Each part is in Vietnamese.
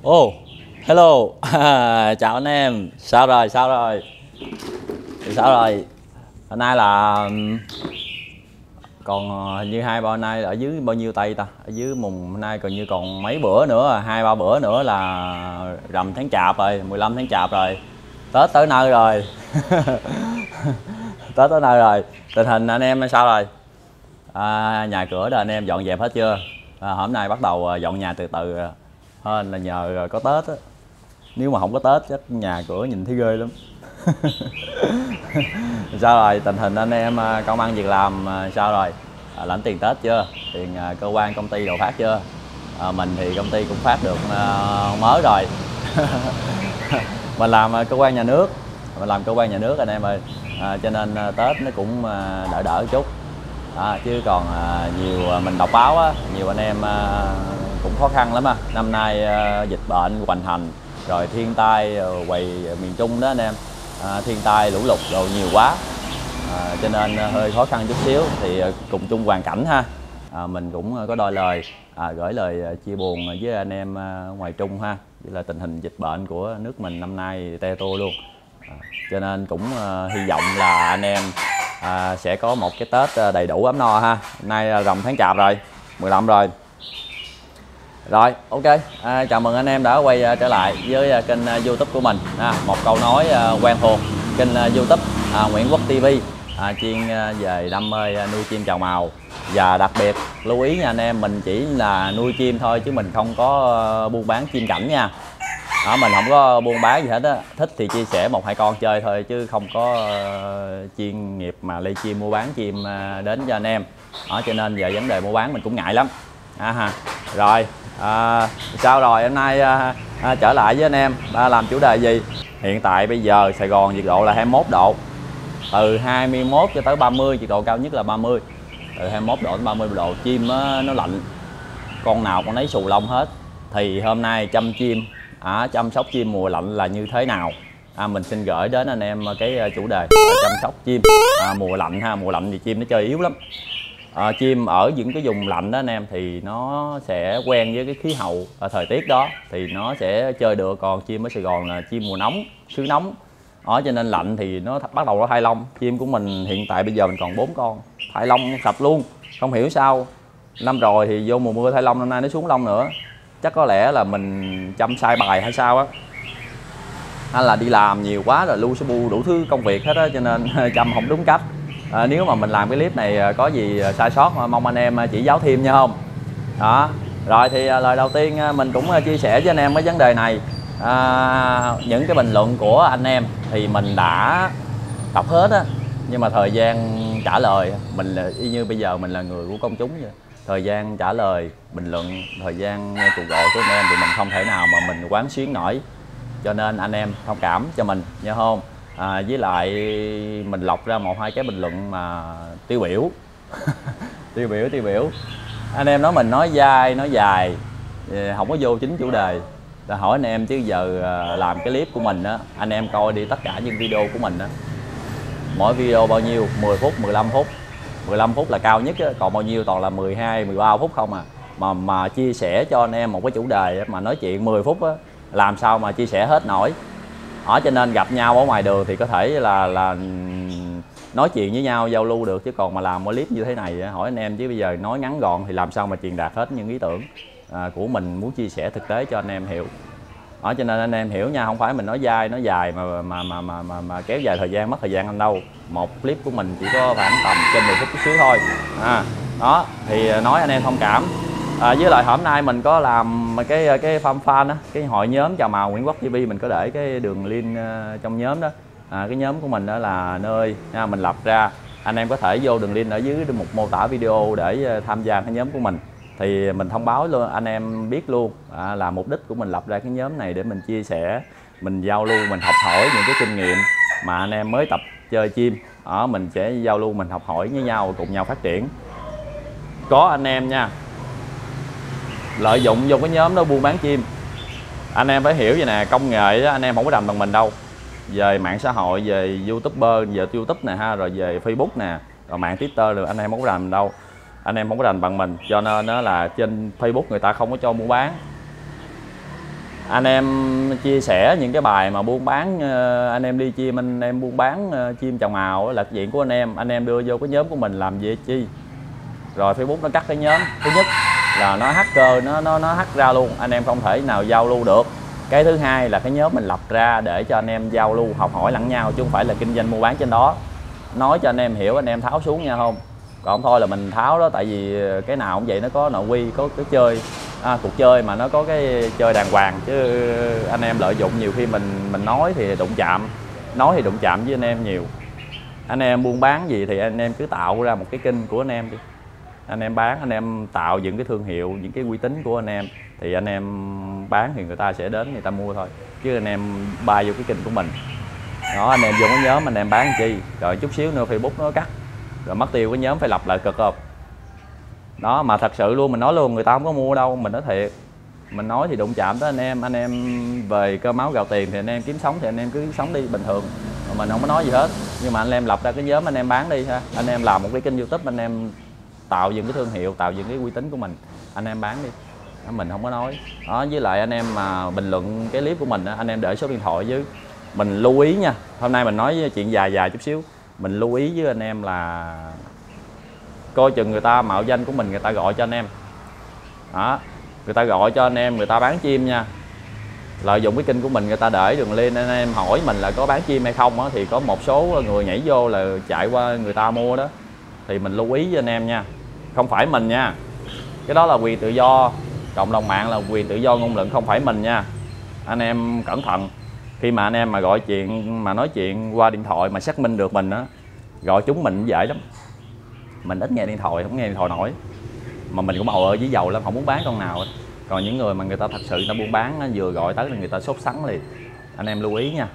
Oh, hello. Chào anh em. Sao rồi? Hôm nay là còn hình như hôm nay ở dưới bao nhiêu tây ta? Ở dưới mùng hôm nay còn như còn mấy bữa nữa, 2-3 bữa nữa là rằm tháng Chạp rồi, 15 tháng Chạp rồi. Tết tới nơi rồi. Tết tới nơi rồi. Tình hình anh em sao rồi? Nhà cửa đó anh em dọn dẹp hết chưa? Hôm nay bắt đầu dọn nhà từ từ hơn là nhờ có Tết á. Nếu mà không có Tết chắc nhà cửa nhìn thấy ghê lắm. Sao rồi, tình hình anh em công ăn việc làm sao rồi? Lãnh tiền Tết chưa? Tiền cơ quan công ty đồ phát chưa? Mình thì công ty cũng phát được mới rồi. Mình làm cơ quan nhà nước, anh em ơi. Cho nên Tết nó cũng đỡ đỡ chút. Chứ còn nhiều mình đọc báo á, nhiều anh em cũng khó khăn lắm. Năm nay dịch bệnh hoành hành, rồi thiên tai quầy miền Trung đó anh em, thiên tai lũ lụt đồ nhiều quá, cho nên hơi khó khăn chút xíu. Thì cùng chung hoàn cảnh ha, mình cũng có đôi lời gửi lời chia buồn với anh em ngoài Trung ha, với là tình hình dịch bệnh của nước mình năm nay te tua luôn. Cho nên cũng hy vọng là anh em sẽ có một cái Tết đầy đủ ấm no ha. Nay rằm tháng Chạp rồi, 15 rồi. Rồi, ok, chào mừng anh em đã quay trở lại với kênh YouTube của mình. Một câu nói quen thuộc, kênh YouTube Nguyễn Quốc TV, chuyên về đam mê nuôi chim chào mào. Và đặc biệt lưu ý nha anh em, mình chỉ là nuôi chim thôi chứ mình không có buôn bán chim cảnh nha. Mình không có buôn bán gì hết á, thích thì chia sẻ 1-2 con chơi thôi chứ không có chuyên nghiệp mà lây chim mua bán chim đến cho anh em. Cho nên về vấn đề mua bán mình cũng ngại lắm. Rồi, sao rồi, hôm nay trở lại với anh em làm chủ đề gì? Hiện tại bây giờ Sài Gòn nhiệt độ là 21 độ, từ 21 cho tới 30, nhiệt độ cao nhất là 30, từ 21 độ đến 30 độ. Chim nó lạnh, con nào con nấy xù lông hết. Thì hôm nay chăm chim, chăm sóc chim mùa lạnh là như thế nào? Mình xin gửi đến anh em cái chủ đề chăm sóc chim mùa lạnh ha. Mùa lạnh thì chim nó chơi yếu lắm. Chim ở những cái vùng lạnh đó anh em thì nó sẽ quen với cái khí hậu thời tiết đó thì nó sẽ chơi được. Còn chim ở Sài Gòn là chim mùa nóng, xứ nóng, cho nên lạnh thì nó bắt đầu nó thay lông. Chim của mình hiện tại bây giờ mình còn 4 con thay lông sạch luôn, không hiểu sao. Năm rồi thì vô mùa mưa thay lông, năm nay nó xuống lông nữa. Chắc có lẽ là mình chăm sai bài hay sao á, hay là đi làm nhiều quá rồi lu su bu đủ thứ công việc hết á, cho nên chăm không đúng cách. Nếu mà mình làm cái clip này có gì sai sót mong anh em chỉ giáo thêm nha không. Rồi thì lời đầu tiên mình cũng chia sẻ với anh em cái vấn đề này. Những cái bình luận của anh em thì mình đã đọc hết á, nhưng mà thời gian trả lời mình là y như bây giờ mình là người của công chúng vậy. Thời gian trả lời bình luận, thời gian nghe cuộc gọi của anh em thì mình không thể nào mà mình quán xuyến nổi, cho nên anh em thông cảm cho mình nha không. Với lại mình lọc ra 1-2 cái bình luận mà tiêu biểu. tiêu biểu anh em nói mình nói dai nói dài, không có vô chính chủ đề. Ta hỏi anh em chứ giờ làm cái clip của mình á, anh em coi đi tất cả những video của mình á, mỗi video bao nhiêu? 10 phút, 15 phút. 15 phút là cao nhất á, còn bao nhiêu toàn là 12-13 phút không mà chia sẻ cho anh em một cái chủ đề mà nói chuyện 10 phút á, làm sao mà chia sẻ hết nổi. Cho nên gặp nhau ở ngoài đường thì có thể là nói chuyện với nhau, giao lưu được, chứ còn mà làm một clip như thế này hỏi anh em chứ bây giờ nói ngắn gọn thì làm sao mà truyền đạt hết những ý tưởng của mình muốn chia sẻ thực tế cho anh em hiểu. Cho nên anh em hiểu nha, không phải mình nói dai nói dài mà kéo dài thời gian, mất thời gian anh đâu. Một clip của mình chỉ có khoảng tầm trên 10 phút chút xíu thôi. Đó thì nói anh em thông cảm. Với lại hôm nay mình có làm cái fan á, cái hội nhóm chào mào Nguyễn Quốc TV, mình có để cái đường link trong nhóm đó. Cái nhóm của mình đó là nơi mình lập ra, anh em có thể vô đường link ở dưới một mô tả video để tham gia cái nhóm của mình. Thì mình thông báo luôn anh em biết luôn là mục đích của mình lập ra cái nhóm này để mình chia sẻ, mình giao lưu, mình học hỏi những cái kinh nghiệm mà anh em mới tập chơi chim. Mình sẽ giao lưu, mình học hỏi với nhau, cùng nhau phát triển. Có anh em nha lợi dụng vô cái nhóm đó buôn bán chim, anh em phải hiểu vậy nè, công nghệ đó, anh em không có rành bằng mình đâu. Về mạng xã hội, về YouTuber, về YouTube nè ha, rồi về Facebook nè, rồi mạng Twitter rồi anh em không có rành đâu. Anh em không có rành bằng mình, cho nên đó là trên Facebook người ta không có cho mua bán. anh em chia sẻ những cái bài mà buôn bán, anh em đi chim, anh em buôn bán chim chào mào là chuyện của anh em đưa vô cái nhóm của mình làm gì chi. Rồi Facebook nó cắt cái nhóm, thứ nhất là nó hacker, nó hack ra luôn, anh em không thể nào giao lưu được. Cái thứ hai là cái nhóm mình lập ra để cho anh em giao lưu học hỏi lẫn nhau, chứ không phải là kinh doanh mua bán trên đó. Nói cho anh em hiểu, anh em tháo xuống nha không. Còn thôi là mình tháo đó, tại vì cái nào cũng vậy, nó có nội quy, có cái chơi cuộc chơi mà nó có cái chơi đàng hoàng, chứ anh em lợi dụng nhiều khi mình nói thì đụng chạm, nói thì đụng chạm với anh em nhiều. Anh em buôn bán gì thì anh em cứ tạo ra một cái kênh của anh em đi, anh em bán, anh em tạo những cái thương hiệu, những cái uy tín của anh em, thì anh em bán thì người ta sẽ đến người ta mua thôi, chứ anh em bay vô cái kênh của mình đó, anh em vô cái nhóm anh em bán chi, rồi chút xíu nữa Facebook nó cắt, rồi mất tiêu cái nhóm phải lập lại cực không đó. Mà thật sự luôn, mình nói luôn, người ta không có mua đâu, mình nói thiệt, mình nói thì đụng chạm tới anh em về cơm máu gạo tiền thì anh em kiếm sống thì anh em cứ sống đi bình thường, mà mình không có nói gì hết. Nhưng mà anh em lập ra cái nhóm anh em bán đi ha, anh em làm một cái kênh YouTube, anh em tạo dựng cái thương hiệu, tạo dựng cái uy tín của mình, anh em bán đi đó, mình không có nói đó. Với lại anh em mà bình luận cái clip của mình đó, anh em để số điện thoại với mình, lưu ý nha, hôm nay mình nói chuyện dài chút xíu, mình lưu ý với anh em là coi chừng người ta mạo danh của mình, người ta gọi cho anh em đó, người ta gọi cho anh em, người ta bán chim nha, lợi dụng cái kênh của mình, người ta để đường link, anh em hỏi mình là có bán chim hay không đó, thì có một số người nhảy vô là chạy qua người ta mua đó, thì mình lưu ý với anh em nha, không phải mình nha, cái đó là quyền tự do, cộng đồng mạng là quyền tự do ngôn luận, không phải mình nha, anh em cẩn thận. Khi mà anh em mà gọi chuyện, mà nói chuyện qua điện thoại mà xác minh được mình á, gọi chúng mình dễ lắm, mình ít nghe điện thoại, không nghe điện thoại nổi, mà mình cũng ầu với dầu lắm, không muốn bán con nào hết. Còn những người mà người ta thật sự người ta buôn bán, vừa gọi tới là người ta sốt sắng liền, anh em lưu ý nha.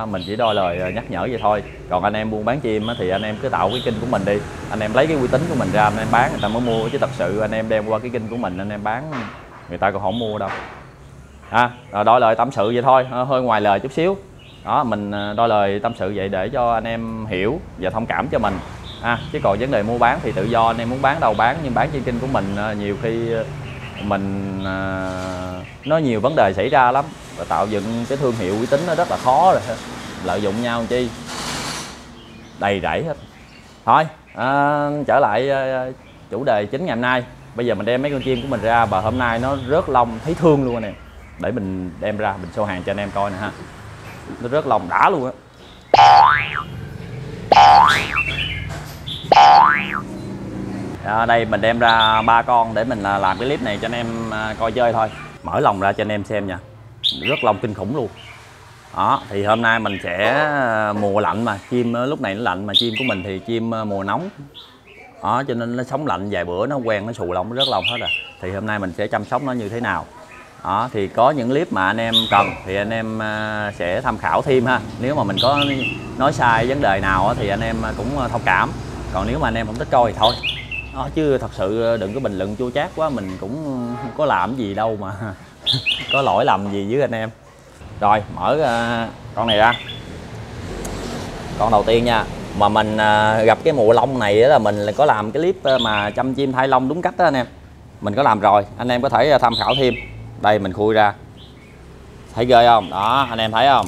Mình chỉ đôi lời nhắc nhở vậy thôi. Còn anh em buôn bán chim thì anh em cứ tạo cái kênh của mình đi, anh em lấy cái uy tín của mình ra anh em bán, người ta mới mua, chứ thật sự anh em đem qua cái kênh của mình anh em bán, người ta còn không mua đâu. Rồi đôi lời tâm sự vậy thôi, hơi ngoài lời chút xíu đó, mình đôi lời tâm sự vậy để cho anh em hiểu và thông cảm cho mình. Chứ còn vấn đề mua bán thì tự do, anh em muốn bán đâu bán, nhưng bán trên kênh của mình nhiều khi mình nó nhiều vấn đề xảy ra lắm, và tạo dựng cái thương hiệu uy tín nó rất là khó rồi, lợi dụng nhau chi đầy rẫy hết. Thôi trở lại chủ đề chính ngày hôm nay. Bây giờ mình đem mấy con chim của mình ra, và hôm nay nó rớt lông thấy thương luôn anh em, để mình đem ra mình show hàng cho anh em coi nè ha, nó rớt lông đã luôn á. Đây mình đem ra 3 con để mình làm cái clip này cho anh em coi chơi thôi. Mở lồng ra cho anh em xem nha, rất lông kinh khủng luôn đó. Thì hôm nay mình sẽ mùa lạnh mà, chim lúc này nó lạnh, mà chim của mình thì chim mùa nóng đó, cho nên nó sống lạnh vài bữa nó quen, nó xù lông, nó rớt lông hết rồi. Thì hôm nay mình sẽ chăm sóc nó như thế nào đó, thì có những clip mà anh em cần thì anh em sẽ tham khảo thêm ha. Nếu mà mình có nói sai vấn đề nào thì anh em cũng thông cảm, còn nếu mà anh em không thích coi thì thôi đó, chứ thật sự đừng có bình luận chua chát quá, mình cũng không có làm gì đâu mà có lỗi lầm gì với anh em. Rồi mở con này ra, con đầu tiên nha, mà mình gặp cái mùa lông này là mình có làm cái clip mà chăm chim thay lông đúng cách đó anh em, mình có làm rồi, anh em có thể tham khảo thêm. Đây mình khui ra, thấy ghê không đó, anh em thấy không,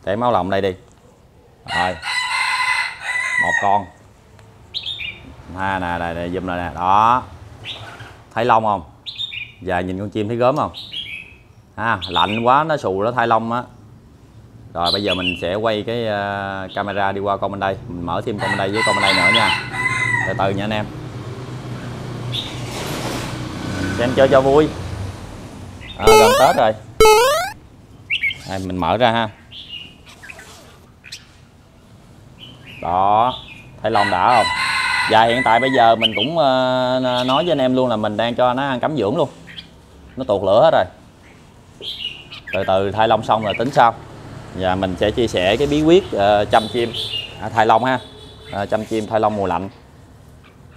để máu lông đây đi. Rồi một con nè zoom lại nè đó, thấy lông không, giờ nhìn con chim thấy gớm không, lạnh quá nó xù, nó thay lông á. Rồi bây giờ mình sẽ quay cái camera đi qua con bên đây, mình mở thêm con bên đây với con bên đây nữa nha, từ từ nha anh em, xem chơi cho vui. Gần Tết rồi, đây mình mở ra ha, đó thấy lông đã không. Và hiện tại bây giờ mình cũng nói với anh em luôn là mình đang cho nó ăn cắm dưỡng luôn, nó tuột lửa hết rồi, từ từ thay lông xong rồi tính sau. Và mình sẽ chia sẻ cái bí quyết chăm chim thay lông ha, chăm chim thay lông mùa lạnh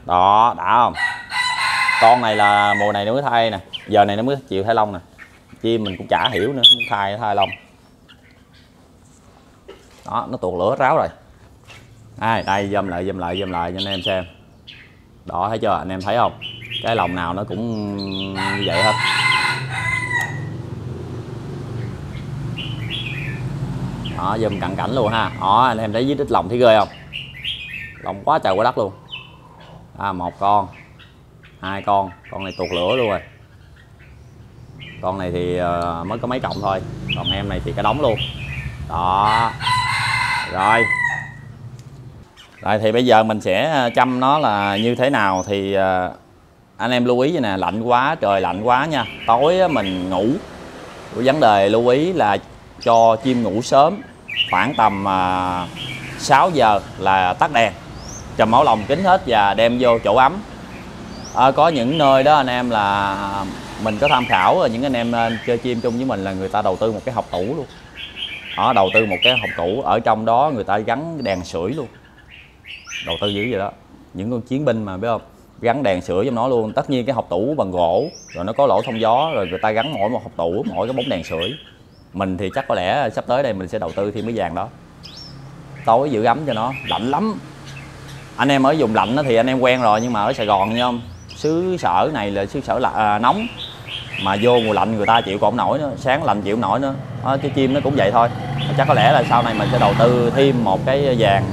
đó, đã không. Con này là mùa này nó mới thay nè, giờ này nó mới chịu thay lông nè, chim mình cũng chả hiểu nữa, thay lông đó, nó tuột lửa ráo rồi. Đây zoom lại cho anh em xem đó, thấy chưa, anh em thấy không, cái lồng nào nó cũng như vậy hết. Đó, zoom cận cảnh luôn ha. Đó, anh em thấy dưới đít lồng thấy ghê không? Lồng quá trời quá đất luôn. Một con, hai con này tuột lửa luôn rồi. Con này thì mới có mấy cọng thôi, còn em này thì cả đống luôn. Đó. Rồi thì bây giờ mình sẽ chăm nó là như thế nào thì anh em lưu ý vậy nè, lạnh quá, trời lạnh quá nha, tối mình ngủ, vấn đề lưu ý là cho chim ngủ sớm, khoảng tầm 6 giờ là tắt đèn, trùm áo lồng kín hết và đem vô chỗ ấm. Có những nơi đó anh em là mình có tham khảo, những anh em chơi chim chung với mình là người ta đầu tư một cái hộc tủ luôn. Đầu tư một cái hộc tủ, ở trong đó người ta gắn đèn sưởi luôn, đầu tư dữ vậy đó. Những con chiến binh mà biết không, gắn đèn sưởi trong nó luôn. Tất nhiên cái hộc tủ bằng gỗ rồi nó có lỗ thông gió, rồi người ta gắn mỗi một hộc tủ mỗi cái bóng đèn sưởi. Mình thì chắc có lẽ sắp tới đây mình sẽ đầu tư thêm cái vàng đó, tối giữ ấm cho nó. Lạnh lắm, anh em ở vùng lạnh thì anh em quen rồi, nhưng mà ở Sài Gòn nha không, xứ sở này là xứ sở nóng, mà vô mùa lạnh người ta chịu còn nổi nữa, sáng lạnh chịu nổi nữa. Cái chim nó cũng vậy thôi. Chắc có lẽ là sau này mình sẽ đầu tư thêm một cái vàng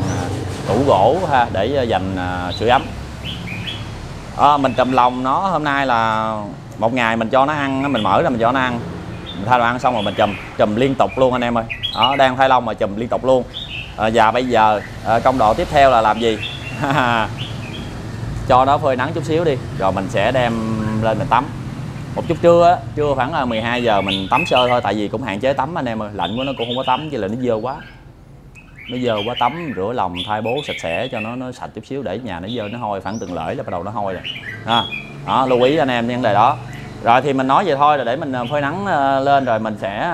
tủ gỗ ha, để dành sưởi ấm. Mình trùm lồng nó hôm nay là một ngày mình cho nó ăn, mình mở ra mình cho nó ăn, mình thay đồ ăn xong rồi mình trùm liên tục luôn anh em ơi. Đang thay lông mà trùm liên tục luôn. Và bây giờ công đoạn tiếp theo là làm gì? Cho nó phơi nắng chút xíu đi, rồi mình sẽ đem lên mình tắm. Một chút trưa khoảng 12 giờ mình tắm sơ thôi, tại vì cũng hạn chế tắm anh em ơi, lạnh quá nó cũng không có tắm, chứ là nó dơ quá. Nó dơ quá, tắm rửa lòng thay bố sạch sẽ cho nó sạch chút xíu, để nhà nó dơ nó hôi, khoảng tuần lễ là bắt đầu nó hôi rồi. Đó, lưu ý anh em vấn đề đó. Rồi thì mình nói vậy thôi, là để mình phơi nắng lên rồi mình sẽ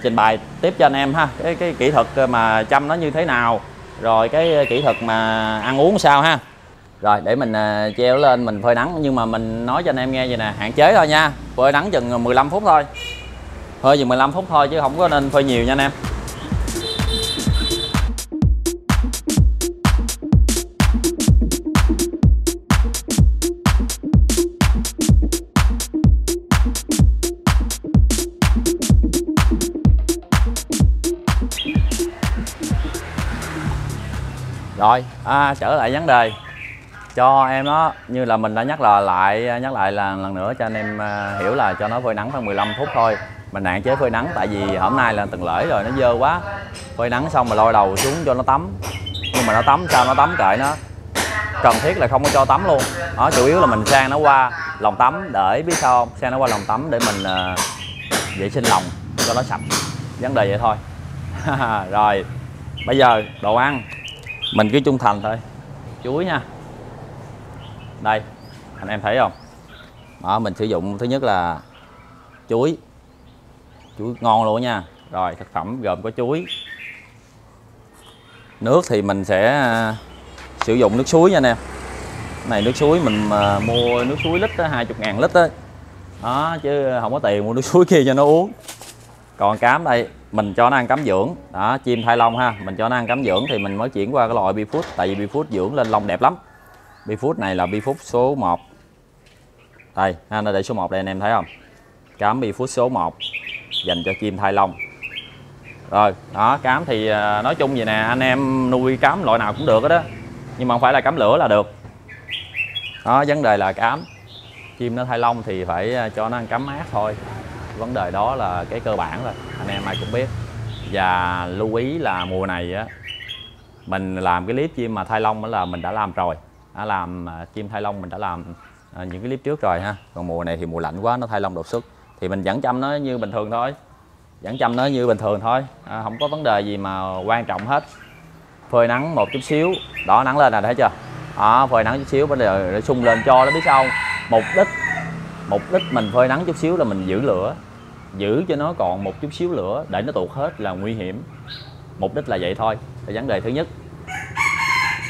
trình bày tiếp cho anh em ha, cái kỹ thuật mà chăm nó như thế nào, rồi cái kỹ thuật mà ăn uống sao ha. Rồi để mình treo lên mình phơi nắng, nhưng mà mình nói cho anh em nghe vậy nè, hạn chế thôi nha, phơi nắng chừng 15 phút thôi, phơi chừng 15 phút thôi chứ không có nên phơi nhiều nha anh em. Rồi trở lại vấn đề cho em nó, như là mình đã nhắc lại là lần nữa cho anh em hiểu, là cho nó phơi nắng khoảng 15 phút thôi. Mình hạn chế phơi nắng tại vì hôm nay là tuần lễ rồi, nó dơ quá. Phơi nắng xong mà lôi đầu xuống cho nó tắm, nhưng mà nó tắm sao nó tắm kệ nó, cần thiết là không có cho tắm luôn. Chủ yếu là mình sang nó qua lòng tắm, để biết sao không, sang nó qua lòng tắm để mình vệ sinh lòng cho nó sạch, vấn đề vậy thôi. Rồi bây giờ đồ ăn mình cứ trung thành thôi. Chuối nha, đây anh em thấy không, mình sử dụng thứ nhất là chuối ngon luôn nha. Rồi thực phẩm gồm có chuối. Nước thì mình sẽ sử dụng nước suối nha anh em. Này nước suối mình mua nước suối lít 20.000 lít đó, chứ không có tiền mua nước suối kia cho nó uống. Còn cám đây mình cho nó ăn cám dưỡng đó, chim thay lông ha, mình cho nó ăn cám dưỡng thì mình mới chuyển qua cái loại Bifood, tại vì Bifood dưỡng lên lông đẹp lắm. Bifood này là Bifood số 1 đây ha, nó để số 1 đây anh em thấy không, cám Bifood số 1 dành cho chim thay lông. Rồi đó, cám thì nói chung vậy nè, anh em nuôi cám loại nào cũng được đó, nhưng mà không phải là cám lửa là được đó. Vấn đề là cám chim nó thay lông thì phải cho nó ăn cám mát thôi, vấn đề đó là cái cơ bản rồi, anh em ai cũng biết. Và lưu ý là mùa này á, mình làm cái clip chim mà thay lông là mình đã làm rồi, làm chim thay lông mình đã làm những cái clip trước rồi ha. Còn mùa này thì mùa lạnh quá, nó thay lông đột xuất thì mình vẫn chăm nó như bình thường thôi, không có vấn đề gì mà quan trọng hết. Phơi nắng một chút xíu đó, nắng lên là thấy chưa đó, phơi nắng chút xíu bây giờ để sung lên cho nó biết sao. Mục đích mình phơi nắng chút xíu là mình giữ lửa, giữ cho nó còn một chút xíu lửa để nó tuột hết là nguy hiểm. Mục đích là vậy thôi. Thì vấn đề thứ nhất,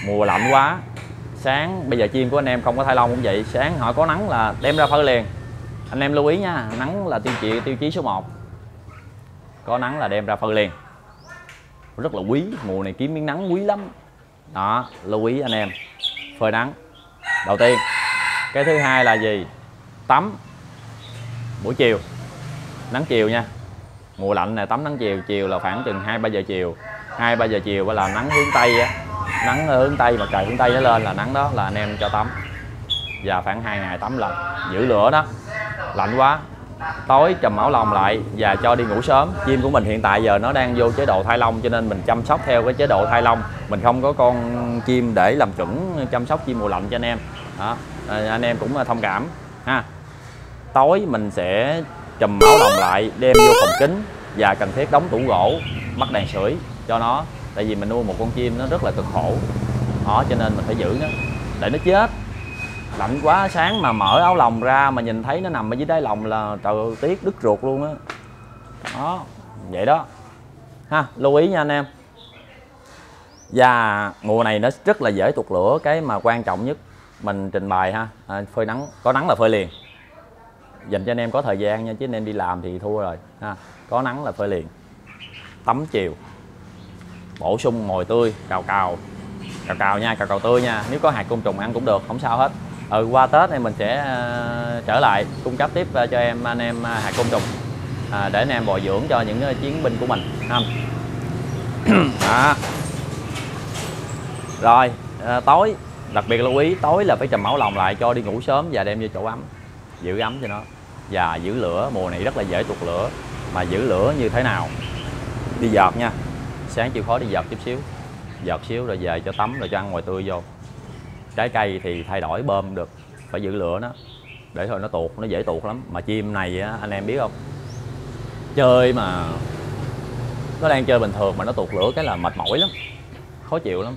mùa lạnh quá, sáng bây giờ chim của anh em không có thay lông cũng vậy, sáng họ có nắng là đem ra phơi liền. Anh em lưu ý nha, nắng là tiêu chí số 1, có nắng là đem ra phơi liền, rất là quý. Mùa này kiếm miếng nắng quý lắm đó, lưu ý anh em phơi nắng. Đầu tiên Cái thứ hai là gì? Tắm buổi chiều, nắng chiều nha. Mùa lạnh này tắm nắng chiều, chiều là khoảng chừng 2-3 giờ chiều. 2-3 giờ chiều là nắng hướng Tây á, nắng hướng Tây, mặt trời hướng Tây nó lên là nắng đó là anh em cho tắm. Và khoảng 2 ngày tắm lần, giữ lửa đó. Lạnh quá, tối trùm áo lông lại và cho đi ngủ sớm. Chim của mình hiện tại giờ nó đang vô chế độ thai lông, cho nên mình chăm sóc theo cái chế độ thai lông. Mình không có con chim để làm chuẩn chăm sóc chim mùa lạnh cho anh em đó. Anh em cũng thông cảm ha. Tối mình sẽ chùm áo lông lại, đem vô phòng kính và cần thiết đóng tủ gỗ, bắt đèn sưởi cho nó. Tại vì mình nuôi một con chim nó rất là cực khổ đó, cho nên mình phải giữ nó để nó chết. Lạnh quá, sáng mà mở áo lồng ra mà nhìn thấy nó nằm ở dưới đáy lồng là trời ơi, tiếc đứt ruột luôn á. Đó, vậy đó ha, lưu ý nha anh em. Và mùa này nó rất là dễ tụt lửa. Cái mà quan trọng nhất mình trình bày ha, phơi nắng, có nắng là phơi liền, dành cho anh em có thời gian nha, chứ anh em đi làm thì thua rồi ha. Có nắng là phơi liền. Tắm chiều, bổ sung mồi tươi, cào cào nha, cào tươi nha. Nếu có hạt côn trùng ăn cũng được, không sao hết. Qua Tết này mình sẽ trở lại cung cấp tiếp cho anh em hạt côn trùng để anh em bồi dưỡng cho những chiến binh của mình ha. Đó. Rồi tối đặc biệt lưu ý, tối là phải trùm áo lồng lại, cho đi ngủ sớm và đem vô chỗ ấm, giữ ấm cho nó. Và giữ lửa, mùa này rất là dễ tụt lửa. Mà giữ lửa như thế nào? Đi dợt nha, sáng chịu khó đi dợt chút xíu, dợt xíu rồi về cho tắm, rồi cho ăn mồi tươi vô. Trái cây thì thay đổi bơm được, phải giữ lửa nó để thôi nó tuột, nó dễ tuột lắm. Mà chim này á, anh em biết không, chơi mà nó đang chơi bình thường mà nó tụt lửa cái là mệt mỏi lắm, khó chịu lắm.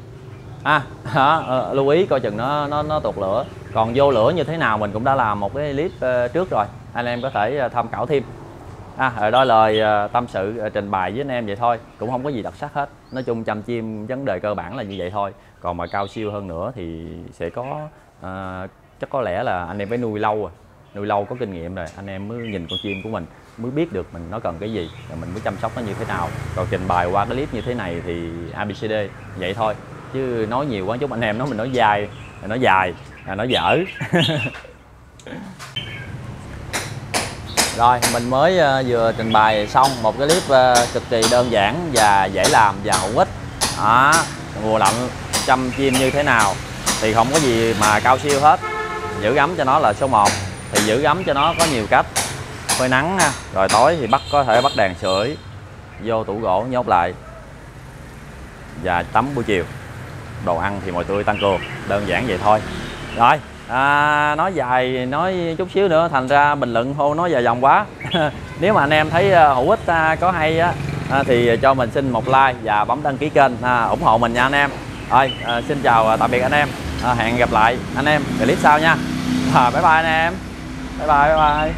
Lưu ý coi chừng nó tụt lửa. Còn vô lửa như thế nào mình cũng đã làm một cái clip trước rồi, anh em có thể tham khảo thêm. Đó lời tâm sự trình bày với anh em vậy thôi, cũng không có gì đặc sắc hết. Nói chung chăm chim vấn đề cơ bản là như vậy thôi. Còn mà cao siêu hơn nữa thì sẽ có chắc có lẽ là anh em phải nuôi lâu rồi, nuôi lâu có kinh nghiệm rồi, anh em mới nhìn con chim của mình mới biết được nó cần cái gì, rồi mình mới chăm sóc nó như thế nào. Còn trình bày qua cái clip như thế này thì ABCD vậy thôi, chứ nói nhiều quá chút anh em mình nói dài, nó dở. Rồi mình mới vừa trình bày xong một cái clip cực kỳ đơn giản và dễ làm và hữu ích. Mùa lạnh chăm chim như thế nào thì không có gì mà cao siêu hết. Giữ ấm cho nó là số 1. Thì giữ ấm cho nó có nhiều cách. Phơi nắng ha, rồi tối thì có thể bắt đèn sưởi, vô tủ gỗ nhốt lại và tắm buổi chiều. Đồ ăn thì mồi tươi tăng cường, đơn giản vậy thôi. Rồi nói dài, nói chút xíu nữa thành ra bình luận hô nói dài dòng quá. Nếu mà anh em thấy hữu ích, có hay á, thì cho mình xin một like và bấm đăng ký kênh ủng hộ mình nha anh em. Rồi xin chào tạm biệt anh em, hẹn gặp lại anh em clip sau nha. Bye bye anh em, bye bye.